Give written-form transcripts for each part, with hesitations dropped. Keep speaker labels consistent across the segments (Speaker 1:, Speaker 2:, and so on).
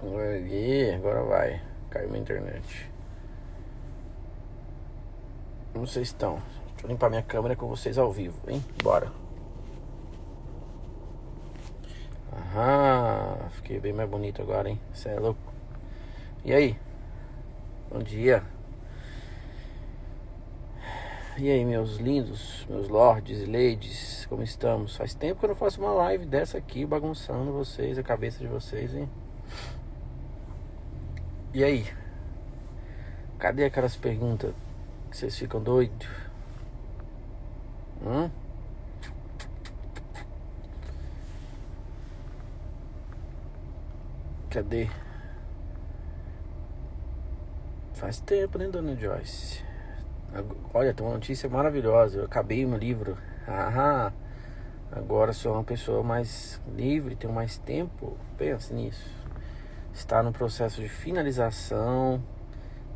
Speaker 1: Aí, agora vai. Caiu minha internet. Como vocês estão? Deixa eu limpar minha câmera com vocês ao vivo, hein? Bora. Aham, fiquei bem mais bonito agora, hein? Cê é louco. E aí? Bom dia. E aí, meus lindos, meus lords e ladies, como estamos? Faz tempo que eu não faço uma live dessa aqui, bagunçando vocês, a cabeça de vocês, hein? E aí? Cadê aquelas perguntas que vocês ficam doidos? Cadê? Faz tempo, né, dona Joyce? Olha, tem uma notícia maravilhosa. Eu acabei meu livro. Agora sou uma pessoa mais livre, tenho mais tempo. Pensa nisso. Está no processo de finalização,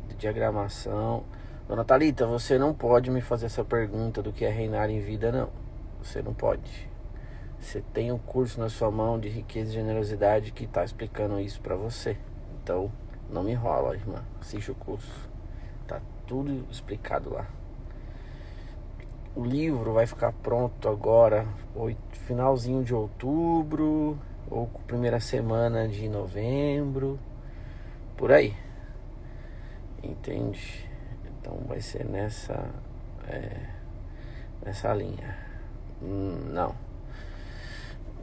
Speaker 1: de diagramação. Dona Thalita, você não pode me fazer essa pergunta do que é reinar em vida, não. Você não pode. Você tem um curso na sua mão de riqueza e generosidade que está explicando isso para você. Então, não me enrola, irmã. Assiste o curso. Tá tudo explicado lá. O livro vai ficar pronto agora, finalzinho de outubro, ou primeira semana de novembro, por aí. Entende? Então vai ser nessa linha. Não.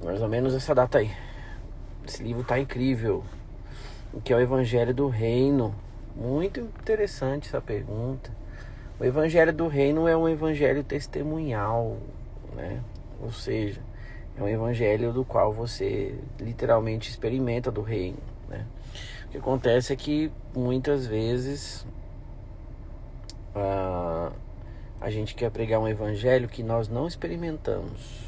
Speaker 1: Mais ou menos essa data aí. Esse livro tá incrível. O que é o Evangelho do Reino? Muito interessante essa pergunta. O Evangelho do Reino é um evangelho testemunhal, né? Ou seja, é um evangelho do qual você literalmente experimenta do reino, né? O que acontece é que muitas vezes a gente quer pregar um evangelho que nós não experimentamos.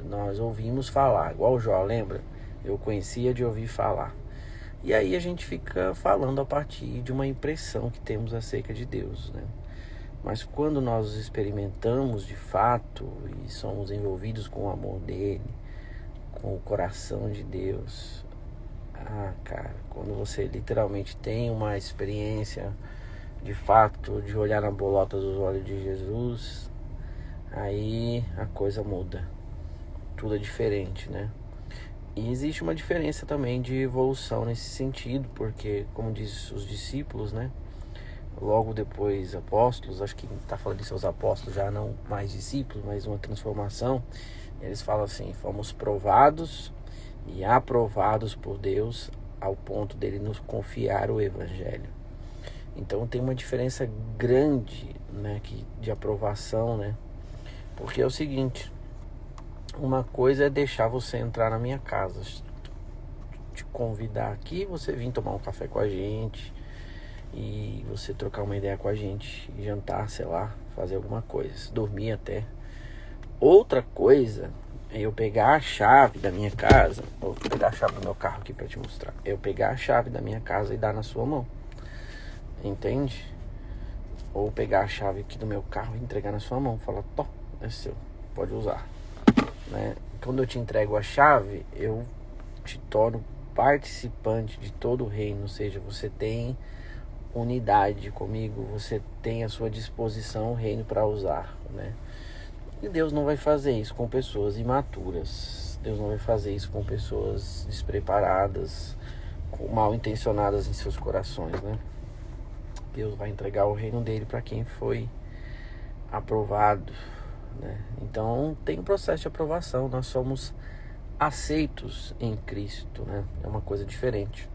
Speaker 1: Nós ouvimos falar, igual o Jó, lembra? Eu conhecia de ouvir falar. E aí a gente fica falando a partir de uma impressão que temos acerca de Deus, né? Mas quando nós experimentamos de fato e somos envolvidos com o amor dele, com o coração de Deus, cara, quando você literalmente tem uma experiência de fato de olhar na bolota dos olhos de Jesus, aí a coisa muda, tudo é diferente, né? E existe uma diferença também de evolução nesse sentido, porque, como diz os discípulos, né? Logo depois apóstolos, acho que está falando de seus apóstolos, já não mais discípulos, mas uma transformação. Eles falam assim: fomos provados e aprovados por Deus ao ponto dele nos confiar o evangelho. Então tem uma diferença grande, né, de aprovação, né? Porque é o seguinte: uma coisa é deixar você entrar na minha casa, te convidar aqui, você vir tomar um café com a gente e você trocar uma ideia com a gente, jantar, sei lá, fazer alguma coisa, dormir até. Outra coisa é eu pegar a chave da minha casa, vou pegar a chave do meu carro aqui pra te mostrar. Eu pegar a chave da minha casa e dar na sua mão, entende? Ou pegar a chave aqui do meu carro e entregar na sua mão, falar: tó, é seu, pode usar, né? Quando eu te entrego a chave, eu te torno participante de todo o reino, ou seja, você tem unidade comigo, você tem à sua disposição o reino para usar, né? E Deus não vai fazer isso com pessoas imaturas. Deus não vai fazer isso com pessoas despreparadas, mal intencionadas em seus corações, né? Deus vai entregar o reino dele para quem foi aprovado, né? Então tem um processo de aprovação. Nós somos aceitos em Cristo, né? É uma coisa diferente.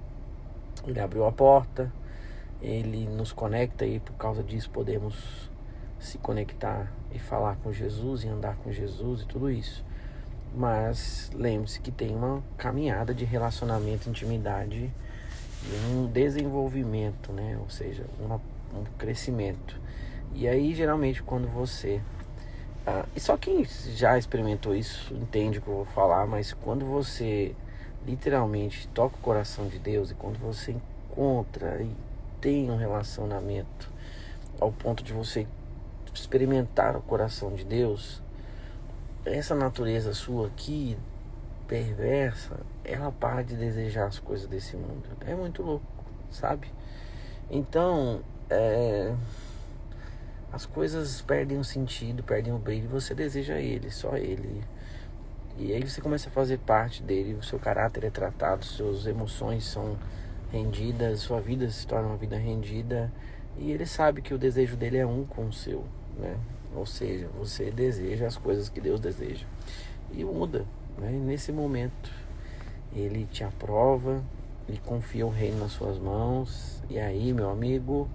Speaker 1: Ele abriu a porta, ele nos conecta e por causa disso podemos se conectar e falar com Jesus e andar com Jesus e tudo isso. Mas lembre-se que tem uma caminhada de relacionamento, intimidade e um desenvolvimento, né? Ou seja, um crescimento. E aí geralmente quando você... e só quem já experimentou isso entende o que eu vou falar, mas quando você literalmente toca o coração de Deus e quando você encontra e tem um relacionamento ao ponto de você experimentar o coração de Deus, essa natureza sua aqui perversa, ela para de desejar as coisas desse mundo. É muito louco, sabe? Então, as coisas perdem o sentido, perdem o brilho, você deseja ele, só ele. E aí você começa a fazer parte dele, o seu caráter é tratado, suas emoções são rendidas, sua vida se torna uma vida rendida, e ele sabe que o desejo dele é um com o seu, né? Ou seja, você deseja as coisas que Deus deseja. E muda, né? Nesse momento, ele te aprova, ele confia o reino nas suas mãos, e aí, meu amigo,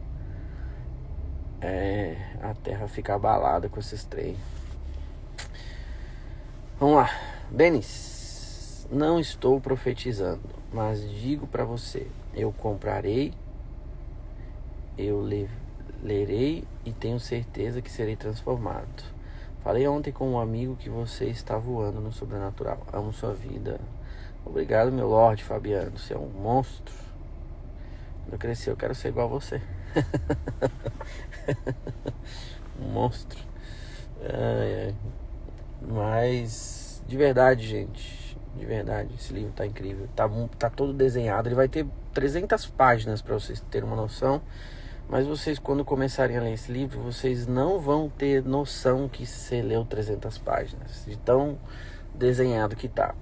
Speaker 1: a terra fica abalada com esses três. Vamos lá. Denis, não estou profetizando, mas digo para você, eu comprarei, eu lerei e tenho certeza que serei transformado. Falei ontem com um amigo que você está voando no sobrenatural. Amo sua vida. Obrigado, meu Lorde Fabiano. Você é um monstro. Quando eu crescer, eu quero ser igual a você. Um monstro. Mas, de verdade, gente. De verdade, esse livro tá incrível. Tá todo desenhado. Ele vai ter 300 páginas para vocês terem uma noção. Mas vocês, quando começarem a ler esse livro, vocês não vão ter noção que você leu 300 páginas. De tão desenhado que tá.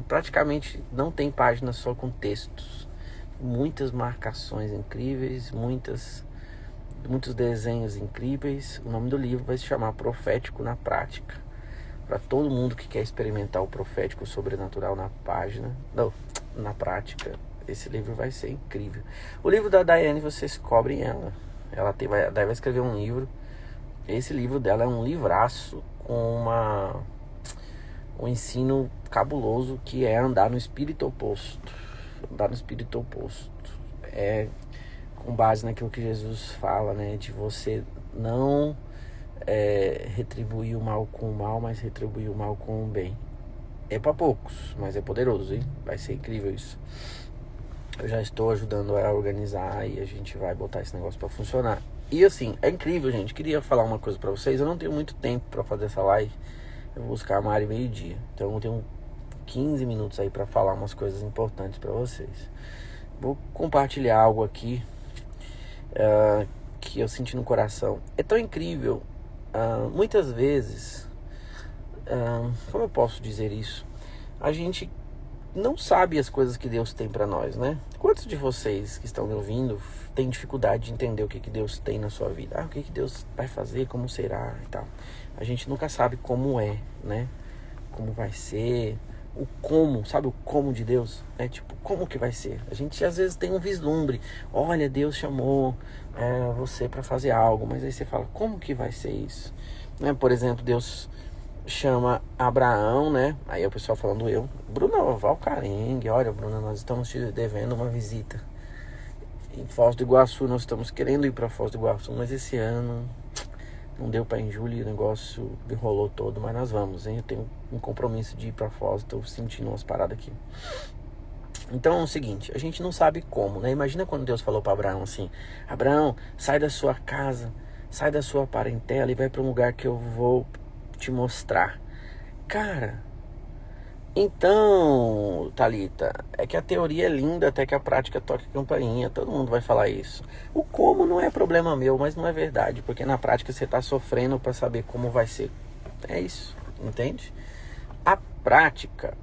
Speaker 1: Praticamente não tem páginas só com textos. Muitas marcações incríveis, muitos desenhos incríveis. O nome do livro vai se chamar Profético na Prática. Para todo mundo que quer experimentar o profético, o sobrenatural na prática, esse livro vai ser incrível. O livro da Daiane, vocês cobrem ela. Daí vai escrever um livro. Esse livro dela é um livraço com um ensino cabuloso, que é andar no espírito oposto. Andar no espírito oposto. É com base naquilo que Jesus fala, né? De você não retribuir o mal com o mal, mas retribuir o mal com o bem. É para poucos, mas é poderoso, hein? Vai ser incrível isso. Eu já estou ajudando a organizar e a gente vai botar esse negócio para funcionar. E assim, é incrível, gente. Queria falar uma coisa para vocês. Eu não tenho muito tempo para fazer essa live. Eu vou buscar a Mari meio-dia. Então eu tenho 15 minutos aí para falar umas coisas importantes para vocês. Vou compartilhar algo aqui que eu senti no coração. É tão incrível. Muitas vezes, como eu posso dizer isso? A gente não sabe as coisas que Deus tem para nós, né? Quantos de vocês que estão me ouvindo têm dificuldade de entender o que Deus tem na sua vida? O que Deus vai fazer, como será e tal. A gente nunca sabe como é, né? Como vai ser, o como, sabe o como de Deus? Tipo, como que vai ser? A gente às vezes tem um vislumbre. Olha, Deus chamou você para fazer algo, mas aí você fala, como que vai ser isso? Né? Por exemplo, Deus chama Abraão, né? Aí o pessoal falando Bruna Valcarengue, olha, Bruna, nós estamos te devendo uma visita em Foz do Iguaçu. Nós estamos querendo ir para Foz do Iguaçu, mas esse ano não deu para ir em julho e o negócio enrolou todo, mas nós vamos, hein? Eu tenho um compromisso de ir para Foz, estou sentindo umas paradas aqui. Então é o seguinte, a gente não sabe como, né? Imagina quando Deus falou para Abraão assim: Abraão, sai da sua casa, sai da sua parentela e vai para um lugar que eu vou te mostrar. Cara, então, Thalita, é que a teoria é linda até que a prática toque a campainha. Todo mundo vai falar isso. O como não é problema meu, mas não é verdade, porque na prática você está sofrendo para saber como vai ser. É isso, entende? A prática,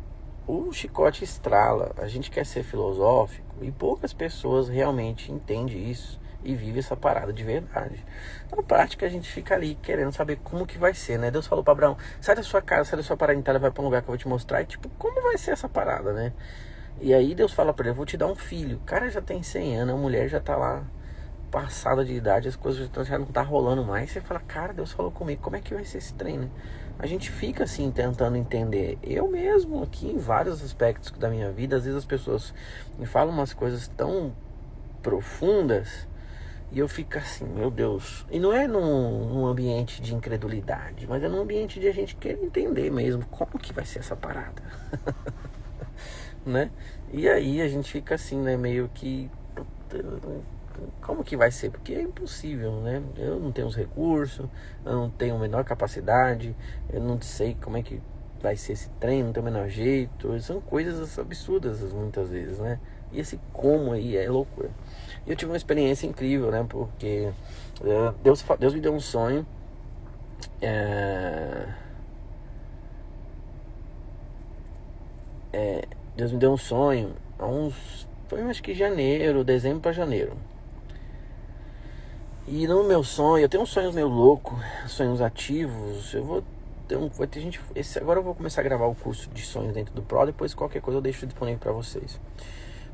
Speaker 1: o chicote estrala. A gente quer ser filosófico e poucas pessoas realmente entendem isso e vive essa parada de verdade. Na prática a gente fica ali querendo saber como que vai ser, né? Deus falou para Abraão: sai da sua casa, sai da sua parentela, vai para um lugar que eu vou te mostrar. E tipo, como vai ser essa parada, né? E aí Deus fala para ele: eu vou te dar um filho. O cara já tem 100 anos, a mulher já tá lá passada de idade, as coisas já não tá rolando mais. Você fala: cara, Deus falou comigo, como é que vai ser esse trem, né? A gente fica assim tentando entender. Eu mesmo aqui, em vários aspectos da minha vida, às vezes as pessoas me falam umas coisas tão profundas e eu fico assim, meu Deus. E não é num ambiente de incredulidade, mas é num ambiente de a gente querer entender mesmo como que vai ser essa parada. Né? E aí a gente fica assim, né? Meio que, como que vai ser? Porque é impossível, né? Eu não tenho os recursos, eu não tenho a menor capacidade, eu não sei como é que vai ser esse trem, não tem o menor jeito. São coisas absurdas muitas vezes, né? E esse como aí é loucura. E eu tive uma experiência incrível, né? Porque Deus me deu um sonho. Deus me deu um sonho foi acho que janeiro, dezembro para janeiro. E no meu sonho, eu tenho uns sonhos meio loucos, sonhos ativos. Vai ter gente. Agora eu vou começar a gravar o curso de sonhos dentro do Pro, depois qualquer coisa eu deixo disponível para vocês.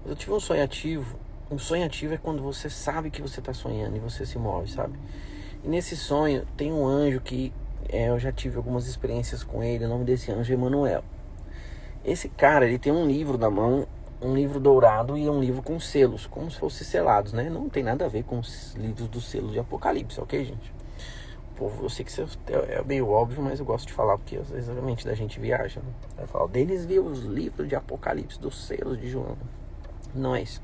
Speaker 1: Mas eu tive um sonho ativo. Um sonho ativo é quando você sabe que você tá sonhando e você se move, sabe? E nesse sonho tem um anjo que eu já tive algumas experiências com ele. O nome desse anjo é Emanuel. Esse cara, ele tem um livro na mão, um livro dourado e um livro com selos, como se fossem selados, né? Não tem nada a ver com os livros dos selos de Apocalipse, ok, gente? Povo, eu sei que isso é meio óbvio, mas eu gosto de falar, porque às vezes a mente da gente viaja, né? Vai falar, o Denis viu os livros de Apocalipse, dos selos de João. Não é isso.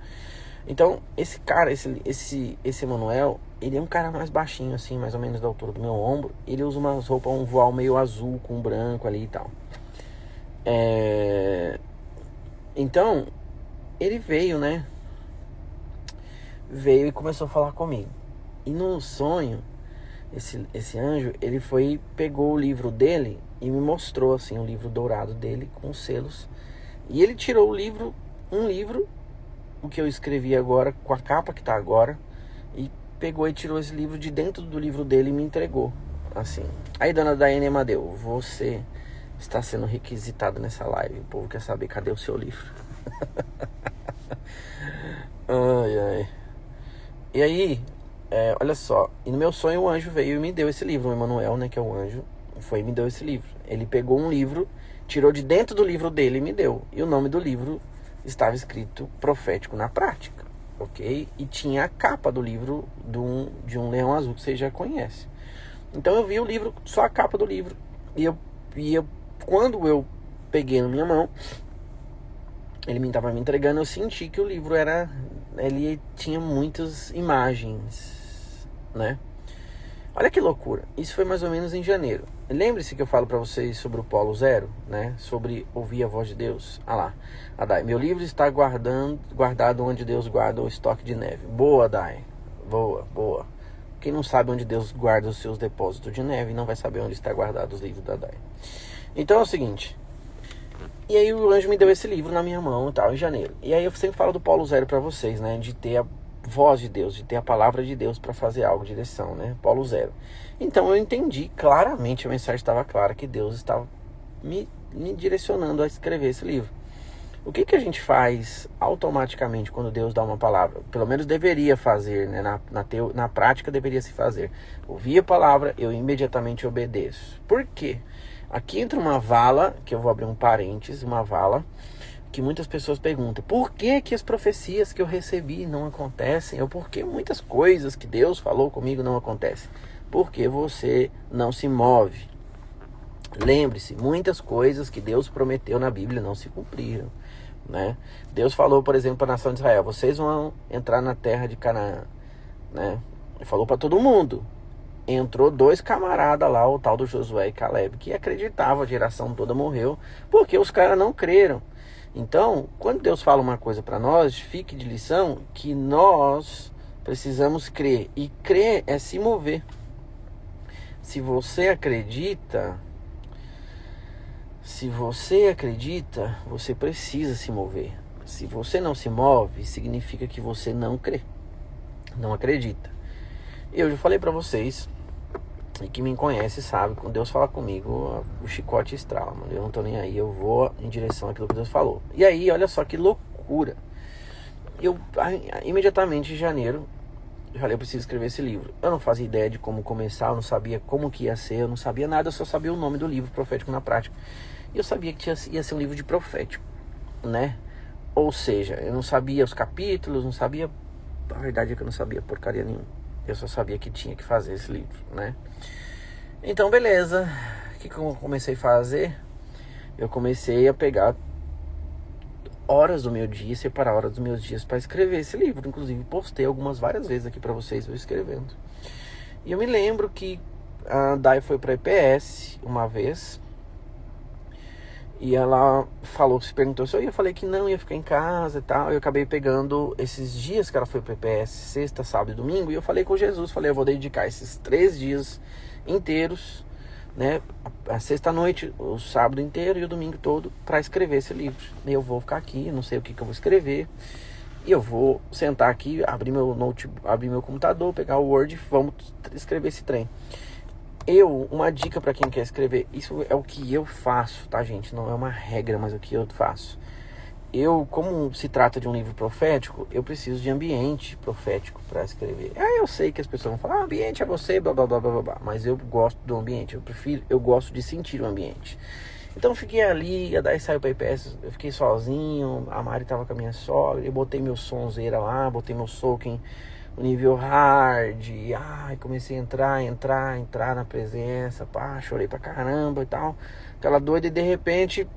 Speaker 1: Então, esse cara, esse Emanuel, ele é um cara mais baixinho, assim, mais ou menos da altura do meu ombro. Ele usa umas roupas, um voal meio azul com branco ali e tal. Então, ele veio, né? Veio e começou a falar comigo. E no sonho, esse anjo, ele pegou o livro dele e me mostrou, assim, o livro dourado dele com selos. E ele tirou um livro, o que eu escrevi agora, com a capa que tá agora, e pegou e tirou esse livro de dentro do livro dele e me entregou, assim. Aí, dona Daiane Amadeu, você está sendo requisitado nessa live. O povo quer saber, cadê o seu livro? Ai, ai. E aí, olha só, e no meu sonho o anjo veio e me deu esse livro, o Emanuel, né, que é o anjo, foi e me deu esse livro. Ele pegou um livro, tirou de dentro do livro dele e me deu. E o nome do livro estava escrito Profético na Prática, ok? E tinha a capa do livro de um leão azul que você já conhece. Então eu vi o livro, só a capa do livro. E quando eu peguei na minha mão, ele estava me entregando, eu senti que o livro ele tinha muitas imagens, né? Olha que loucura. Isso foi mais ou menos em janeiro. Lembre-se que eu falo para vocês sobre o Polo Zero, né? Sobre ouvir a voz de Deus. Ah lá. Adai, meu livro está guardado onde Deus guarda o estoque de neve. Boa, Adai. Boa. Quem não sabe onde Deus guarda os seus depósitos de neve, não vai saber onde está guardado os livros da Adai. Então é o seguinte. E aí o anjo me deu esse livro na minha mão e tal, em janeiro. E aí eu sempre falo do Polo Zero para vocês, né? De ter a voz de Deus, de ter a palavra de Deus para fazer algo, direção, né? Polo Zero. Então eu entendi claramente, a mensagem estava clara, que Deus estava me direcionando a escrever esse livro. O que a gente faz automaticamente quando Deus dá uma palavra? Pelo menos deveria fazer, né? Na prática deveria se fazer. Ouvir a palavra, eu imediatamente obedeço. Por quê? Aqui entra uma vala, que eu vou abrir um parênteses, uma vala, que muitas pessoas perguntam, por que as profecias que eu recebi não acontecem? Ou por que muitas coisas que Deus falou comigo não acontecem? Porque você não se move. Lembre-se, muitas coisas que Deus prometeu na Bíblia não se cumpriram, né? Deus falou, por exemplo, para a nação de Israel, vocês vão entrar na terra de Canaã, né? Ele falou para todo mundo. Entrou 2 camaradas lá, o tal do Josué e Caleb, que acreditava, a geração toda morreu, porque os caras não creram. Então, quando Deus fala uma coisa para nós, fique de lição que nós precisamos crer. E crer é se mover. Se você acredita, você precisa se mover. Se você não se move, significa que você não crê, não acredita. Eu já falei para vocês, e que me conhece sabe, quando Deus fala comigo, o chicote estrala, mano. Eu não tô nem aí, eu vou em direção àquilo que Deus falou. E aí, olha só que loucura. Imediatamente em janeiro, eu falei, eu preciso escrever esse livro. Eu não fazia ideia de como começar, eu não sabia como que ia ser, eu não sabia nada, eu só sabia o nome do livro, Profético na Prática. E eu sabia que ia ser um livro de profético, né? Ou seja, eu não sabia os capítulos, não sabia... A verdade é que eu não sabia porcaria nenhuma. Eu só sabia que tinha que fazer esse livro, né? Então, beleza. O que eu comecei a fazer? Eu comecei a pegar horas do meu dia, separar horas dos meus dias para escrever esse livro. Inclusive, postei várias vezes aqui para vocês, eu escrevendo. E eu me lembro que a Dai foi para EPS uma vez. E ela falou, se perguntou se eu ia, falei que não, ia ficar em casa e tal. Eu acabei pegando esses dias que ela foi pro EPS, sexta, sábado e domingo, e eu falei com Jesus, falei, eu vou dedicar esses 3 dias inteiros, né, a sexta noite, o sábado inteiro e o domingo todo para escrever esse livro. E eu vou ficar aqui, não sei o que eu vou escrever, e eu vou sentar aqui, abrir meu notebook, abrir meu computador, pegar o Word e vamos escrever esse trem. Uma dica para quem quer escrever, isso é o que eu faço, tá, gente? Não é uma regra, mas é o que eu faço. Como se trata de um livro profético, eu preciso de ambiente profético para escrever. Eu sei que as pessoas vão falar, ambiente é você, blá blá blá blá blá, mas eu gosto do ambiente, eu gosto de sentir o ambiente. Então eu fiquei ali, daí saiu para IPS, eu fiquei sozinho, a Mari tava com a minha sogra, eu botei meu sonzeira lá, botei meu soaking no nível hard, comecei a entrar na presença, pá, chorei pra caramba e tal, aquela doida, e de repente,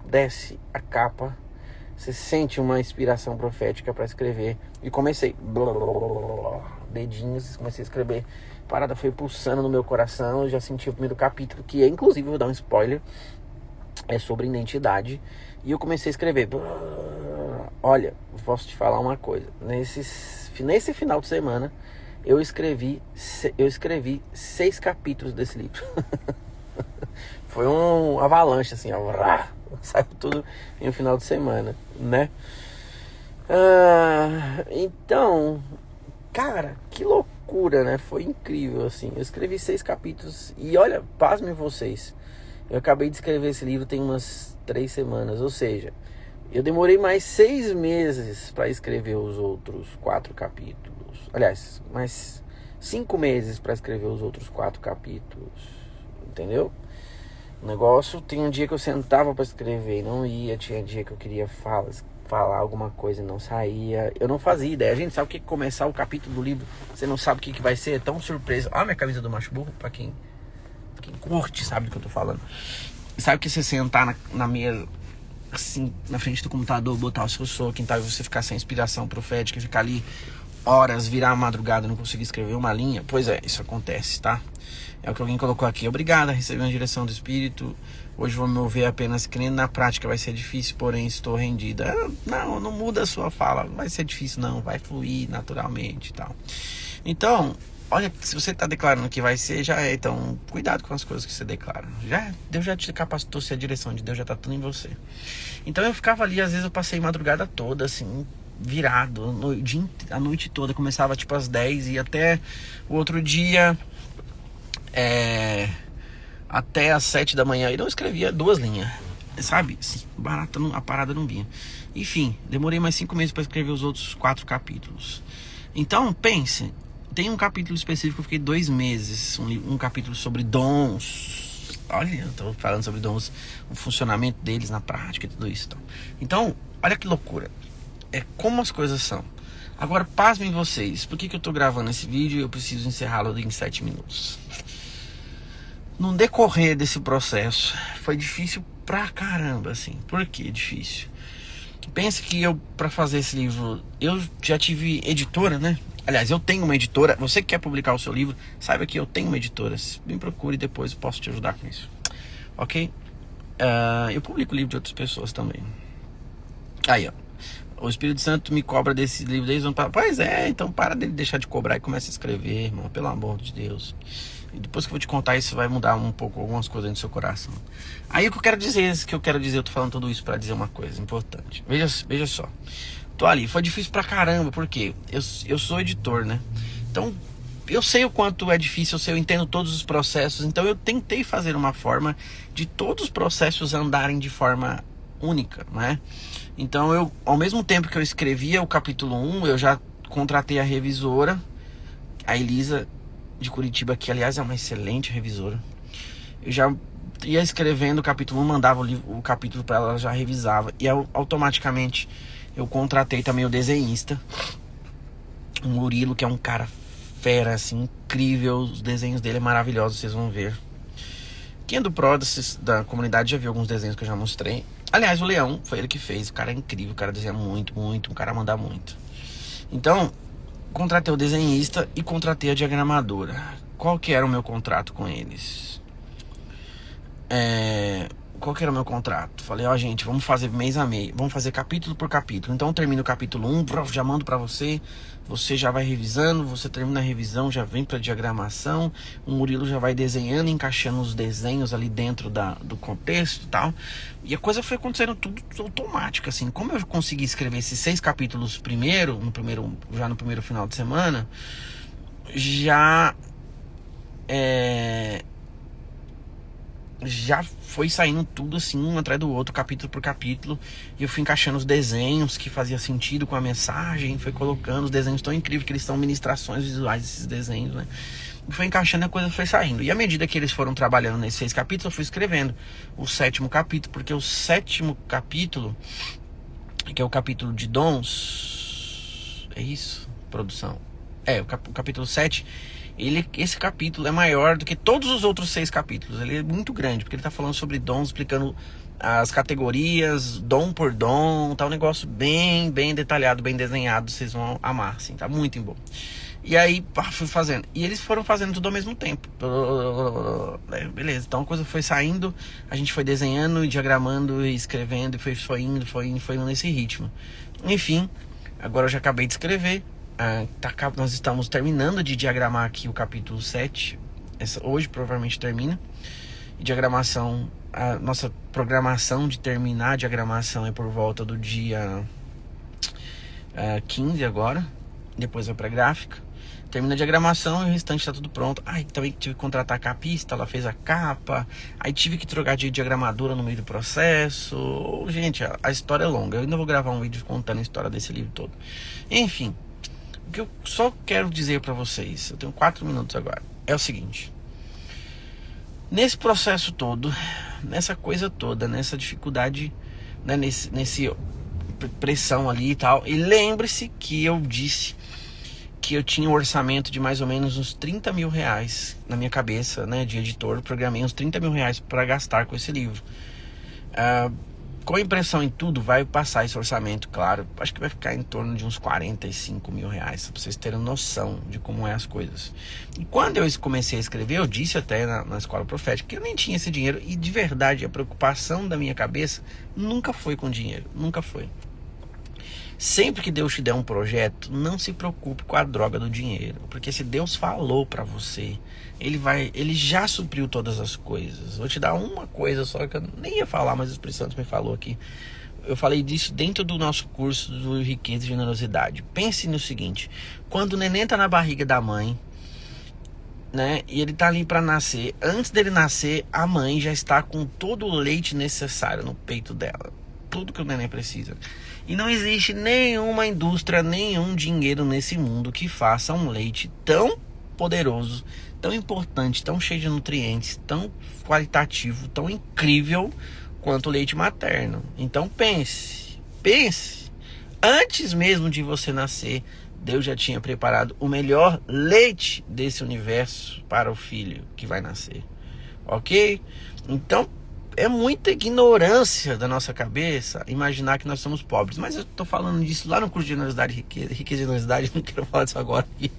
Speaker 1: desce a capa, você sente uma inspiração profética para escrever, e comecei, dedinhos, comecei a escrever, a parada foi pulsando no meu coração, eu já senti o primeiro capítulo, que é, inclusive, vou dar um spoiler, é sobre identidade, e eu comecei a escrever. Olha, posso te falar uma coisa, nesse final de semana eu escrevi 6 capítulos desse livro. Foi um avalanche assim, ó, saiu tudo em um final de semana, né? Então, cara, que loucura, né? Foi incrível, assim. Eu escrevi 6 capítulos e olha, pasmem vocês, eu acabei de escrever esse livro tem umas 3 semanas, ou seja, eu demorei mais 6 meses para escrever os outros 4 capítulos. Aliás, mais 5 meses para escrever os outros 4 capítulos. Entendeu? O negócio, tem um dia que eu sentava para escrever e não ia. Tinha dia que eu queria falar alguma coisa e não saía. Eu não fazia ideia. A gente sabe o que começar o capítulo do livro, você não sabe o que vai ser. É tão surpresa. Olha a minha camisa do Macho Burro, pra quem curte, sabe do que eu tô falando. Sabe que você sentar na mesa, assim, na frente do computador, botar o seu soaking, tá, e você ficar sem inspiração profética, ficar ali horas, virar a madrugada, não conseguir escrever uma linha? Pois é, isso acontece, tá? É o que alguém colocou aqui. Obrigado, recebi uma direção do Espírito. Hoje vou me mover apenas crendo. Na prática vai ser difícil, porém estou rendida. Não muda a sua fala. Não vai ser difícil, não. Vai fluir naturalmente e tal. Então, olha, se você está declarando que vai ser, já é. Então, cuidado com as coisas que você declara. Deus já te capacitou, se a direção de Deus já está tudo em você. Então eu ficava ali, às vezes eu passei madrugada toda, assim, virado, a noite toda. Começava tipo às 10 e até o outro dia, até às 7 da manhã. E não escrevia 2 linhas, sabe? A parada não vinha. Enfim, demorei mais 5 meses para escrever os outros 4 capítulos. Então, pense, tem um capítulo específico, eu fiquei 2 meses, um capítulo sobre dons. Olha, eu tô falando sobre dons, o funcionamento deles na prática e tudo isso. Então, olha que loucura. É como as coisas são. Agora, pasmem vocês, por que eu tô gravando esse vídeo e eu preciso encerrá-lo em 7 minutos? No decorrer desse processo, foi difícil pra caramba, assim. Por que difícil? Pense que para fazer esse livro, eu já tive editora, né? Aliás, eu tenho uma editora. Você que quer publicar o seu livro, saiba que eu tenho uma editora. Me procure depois, eu posso te ajudar com isso. Ok? Eu publico livro de outras pessoas também. Aí, ó. O Espírito Santo me cobra desse livro desde o ano passado. Pois é, então para dele deixar de cobrar e começa a escrever, irmão. Pelo amor de Deus. E depois que eu vou te contar isso, vai mudar um pouco algumas coisas no seu coração. Aí o que eu quero dizer, eu tô falando tudo isso para dizer uma coisa importante. Veja só. Tô ali, foi difícil pra caramba, porque eu sou editor, né? Então, eu sei o quanto é difícil, eu entendo todos os processos. Então eu tentei fazer uma forma de todos os processos andarem de forma única, né? Então ao mesmo tempo que eu escrevia o capítulo 1, eu já contratei a revisora, a Elisa de Curitiba, que aliás é uma excelente revisora. Eu já ia escrevendo o capítulo 1, mandava o capítulo para ela, já revisava. E automaticamente eu contratei também o desenhista, o Murilo, que é um cara fera, assim, incrível. Os desenhos dele é maravilhosos, vocês vão ver. Quem é do Pro da comunidade já viu alguns desenhos que eu já mostrei. Aliás, o Leão foi ele que fez. O cara é incrível, o cara desenha muito, o cara manda muito. Então, contratei o desenhista e contratei a diagramadora. Qual que era o meu contrato com eles? qual que era o meu contrato? Falei, ó, gente, vamos fazer mês a mês, vamos fazer capítulo por capítulo. Então eu termino o capítulo 1, já mando pra você, você já vai revisando, você termina a revisão, já vem pra diagramação, o Murilo já vai desenhando, encaixando os desenhos ali dentro do contexto e tal. E a coisa foi acontecendo tudo automático, assim. Como eu consegui escrever esses 6 capítulos já no primeiro final de semana, já foi saindo tudo assim, um atrás do outro, capítulo por capítulo. E eu fui encaixando os desenhos que fazia sentido com a mensagem, foi colocando os desenhos tão incríveis que eles são ministrações visuais, esses desenhos, né? E foi encaixando e a coisa foi saindo. E à medida que eles foram trabalhando nesses 6 capítulos, eu fui escrevendo o 7º capítulo, porque o 7º capítulo, que é o capítulo de dons, é isso? Produção. O capítulo 7, esse capítulo é maior do que todos os outros 6 capítulos. Ele é muito grande, porque ele está falando sobre dons, explicando as categorias, dom por dom, tá um negócio bem detalhado, bem desenhado, vocês vão amar, assim, tá muito bom. E aí, fui fazendo. E eles foram fazendo tudo ao mesmo tempo. Beleza, então a coisa foi saindo, a gente foi desenhando e diagramando e escrevendo, e foi indo nesse ritmo. Enfim, agora eu já acabei de escrever. Nós estamos terminando de diagramar aqui o capítulo 7. Hoje provavelmente termina. E diagramação, a nossa programação de terminar a diagramação é por volta do dia 15 agora. Depois vai pra gráfica. Termina a diagramação e o restante tá tudo pronto. Também tive que contratar a capista, ela fez a capa. Aí tive que trocar de diagramadora no meio do processo. Gente, a história é longa. Eu ainda vou gravar um vídeo contando a história desse livro todo. Enfim, o que eu só quero dizer pra vocês, eu tenho 4 minutos agora, é o seguinte: nesse processo todo, nessa coisa toda, nessa dificuldade, né, nesse pressão ali e tal, e lembre-se que eu disse que eu tinha um orçamento de mais ou menos uns 30 mil reais na minha cabeça, né, de editor. Programei uns 30 mil reais para gastar com esse livro. Com a impressão em tudo, vai passar esse orçamento, claro. Acho que vai ficar em torno de uns 45 mil reais, pra vocês terem noção de como é as coisas. E quando eu comecei a escrever, eu disse até na escola profética que eu nem tinha esse dinheiro. E de verdade, a preocupação da minha cabeça nunca foi com dinheiro, nunca foi. Sempre que Deus te der um projeto, não se preocupe com a droga do dinheiro, porque se Deus falou pra você, Ele já supriu todas as coisas. Vou te dar uma coisa só que eu nem ia falar, mas o Espírito Santo me falou aqui. Eu falei disso dentro do nosso curso do Riqueza e Generosidade. Pense no seguinte: quando o neném tá na barriga da mãe, né, e ele tá ali para nascer, antes dele nascer, a mãe já está com todo o leite necessário no peito dela, tudo que o neném precisa. E não existe nenhuma indústria, nenhum dinheiro nesse mundo que faça um leite tão poderoso, tão importante, tão cheio de nutrientes, tão qualitativo, tão incrível quanto o leite materno. Então pense, antes mesmo de você nascer, Deus já tinha preparado o melhor leite desse universo para o filho que vai nascer, ok? Então é muita ignorância da nossa cabeça imaginar que nós somos pobres. Mas eu tô falando disso lá no curso de Generosidade e Riqueza e Generosidade, não quero falar disso agora aqui.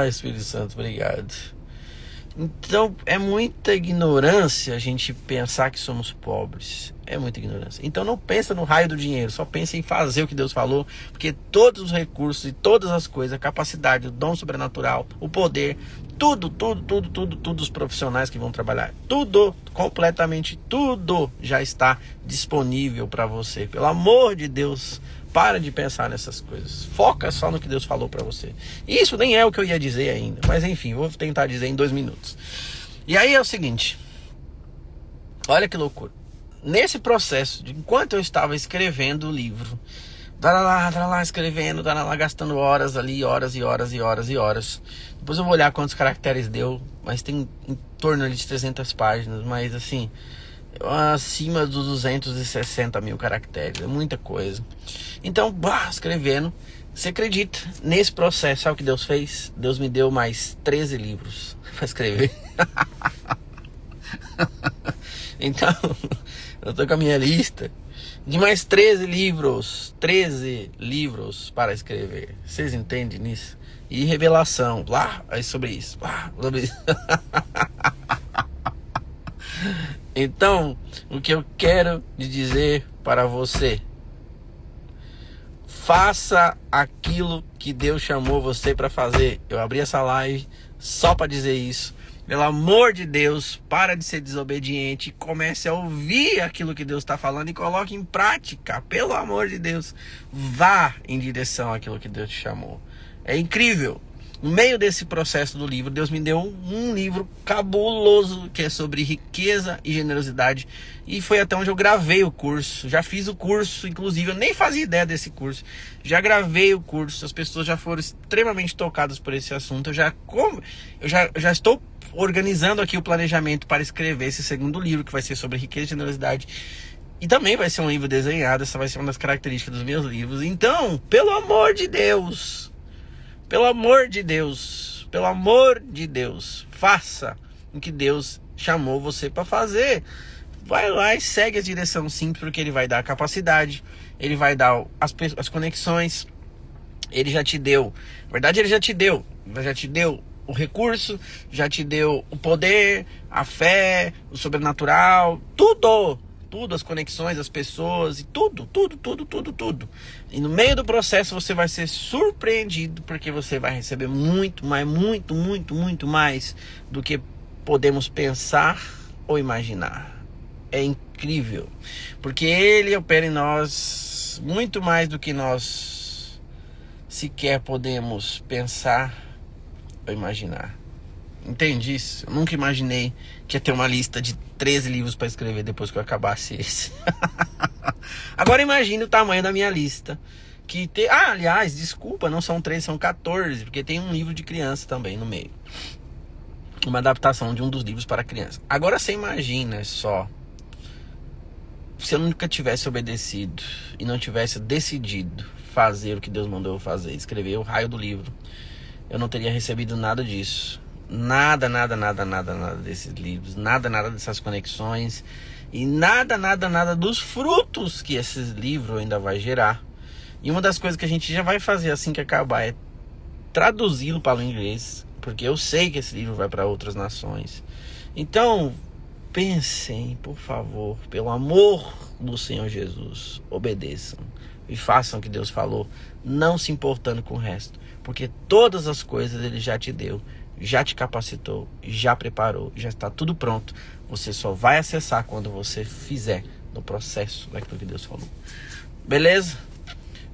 Speaker 1: Espírito Santo, obrigado. Então é muita ignorância a gente pensar que somos pobres. É muita ignorância. Então não pensa no raio do dinheiro, só pensa em fazer o que Deus falou, porque todos os recursos e todas as coisas, a capacidade, o dom sobrenatural, o poder, tudo os profissionais que vão trabalhar, tudo, completamente tudo já está disponível para você. Pelo amor de Deus, para de pensar nessas coisas. Foca só no que Deus falou para você. Isso nem é o que eu ia dizer ainda, mas enfim, vou tentar dizer em 2 minutos. E aí é o seguinte, olha que loucura. Nesse processo, enquanto eu estava escrevendo o livro, escrevendo, gastando horas ali, horas. Depois eu vou olhar quantos caracteres deu, mas tem em torno de 300 páginas, mas assim, acima dos 260 mil caracteres, é muita coisa. Então, escrevendo, você acredita, nesse processo, sabe o que Deus fez? Deus me deu mais 13 livros para escrever. Então, eu tô com a minha lista de mais 13 livros para escrever. Vocês entendem nisso? E revelação, sobre isso. Então, o que eu quero lhe dizer para você: faça aquilo que Deus chamou você para fazer. Eu abri essa live só para dizer isso. Pelo amor de Deus, para de ser desobediente, comece a ouvir aquilo que Deus está falando e coloque em prática. Pelo amor de Deus, vá em direção àquilo que Deus te chamou. É incrível. No meio desse processo do livro, Deus me deu um livro cabuloso que é sobre riqueza e generosidade. E foi até onde eu gravei o curso. Já fiz o curso, inclusive eu nem fazia ideia desse curso. Já gravei o curso, as pessoas já foram extremamente tocadas por esse assunto. Eu já estou organizando aqui o planejamento para escrever esse segundo livro, que vai ser sobre riqueza e generosidade. E também vai ser um livro desenhado. Essa vai ser uma das características dos meus livros. Então, pelo amor de Deus, pelo amor de Deus, pelo amor de Deus, faça o que Deus chamou você para fazer. Vai lá e segue a direção simples, porque Ele vai dar a capacidade, Ele vai dar as conexões. Ele já te deu, na verdade Ele já te deu o recurso, já te deu o poder, a fé, o sobrenatural, tudo, as conexões, as pessoas e tudo. E no meio do processo você vai ser surpreendido, porque você vai receber muito mais do que podemos pensar ou imaginar. É incrível, porque Ele opera em nós muito mais do que nós sequer podemos pensar ou imaginar. Entende isso? Eu nunca imaginei que ia ter uma lista de 13 livros para escrever depois que eu acabasse esse. Agora imagine o tamanho da minha lista. Aliás, desculpa, não são 13, são 14, porque tem um livro de criança também no meio. Uma adaptação de um dos livros para criança. Agora você imagina só, se eu nunca tivesse obedecido e não tivesse decidido fazer o que Deus mandou eu fazer, escrever o raio do livro, eu não teria recebido nada disso. Nada desses livros, nada dessas conexões e nada dos frutos que esses livros ainda vai gerar. E uma das coisas que a gente já vai fazer assim que acabar é traduzi-lo para o inglês, porque eu sei que esse livro vai para outras nações. Então, pensem, por favor, pelo amor do Senhor Jesus, obedeçam e façam o que Deus falou, não se importando com o resto, porque todas as coisas Ele já te deu, já te capacitou, já preparou, já está tudo pronto. Você só vai acessar quando você fizer no processo daquilo que Deus falou. Beleza?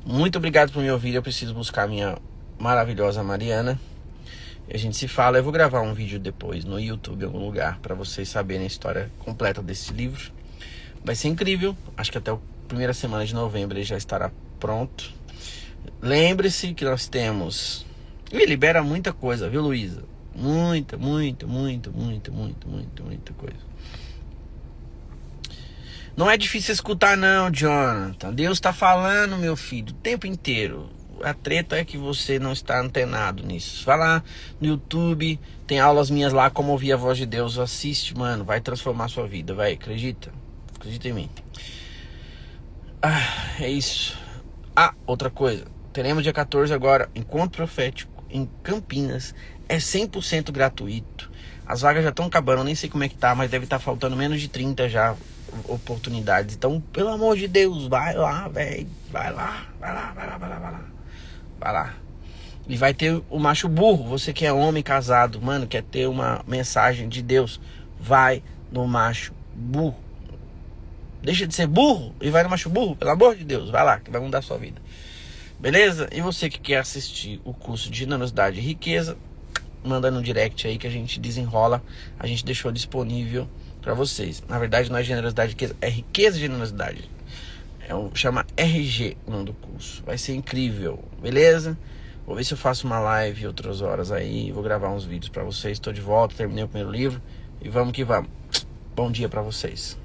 Speaker 1: Muito obrigado por me ouvir. Eu preciso buscar minha maravilhosa Mariana. E a gente se fala. Eu vou gravar um vídeo depois no YouTube, em algum lugar, para vocês saberem a história completa desse livro. Vai ser incrível. Acho que até a primeira semana de novembro ele já estará pronto. Lembre-se que nós temos... E libera muita coisa, viu, Luísa? Muita coisa. Não é difícil escutar não, Jonathan. Deus está falando, meu filho, o tempo inteiro. A treta é que você não está antenado nisso. Vai lá no YouTube, tem aulas minhas lá, como ouvir a voz de Deus. Assiste, mano, vai transformar a sua vida, vai, acredita em mim. É isso. Outra coisa, teremos dia 14 agora, encontro profético em Campinas. É 100% gratuito. As vagas já estão acabando, eu nem sei como é que tá, mas deve estar faltando menos de 30 já oportunidades. Então, pelo amor de Deus, vai lá, velho. Vai lá. E vai ter o macho burro. Você que é homem casado, mano, quer ter uma mensagem de Deus, vai no macho burro. Deixa de ser burro e vai no macho burro, pelo amor de Deus. Vai lá, que vai mudar a sua vida. Beleza? E você que quer assistir o curso de generosidade e riqueza, manda no direct aí que a gente desenrola. A gente deixou disponível para vocês. Na verdade não é generosidade e riqueza, é riqueza e generosidade. Chama RG o nome do curso. Vai ser incrível, beleza? Vou ver se eu faço uma live outras horas aí. Vou gravar uns vídeos para vocês. Estou de volta, terminei o primeiro livro e vamos que vamos. Bom dia para vocês.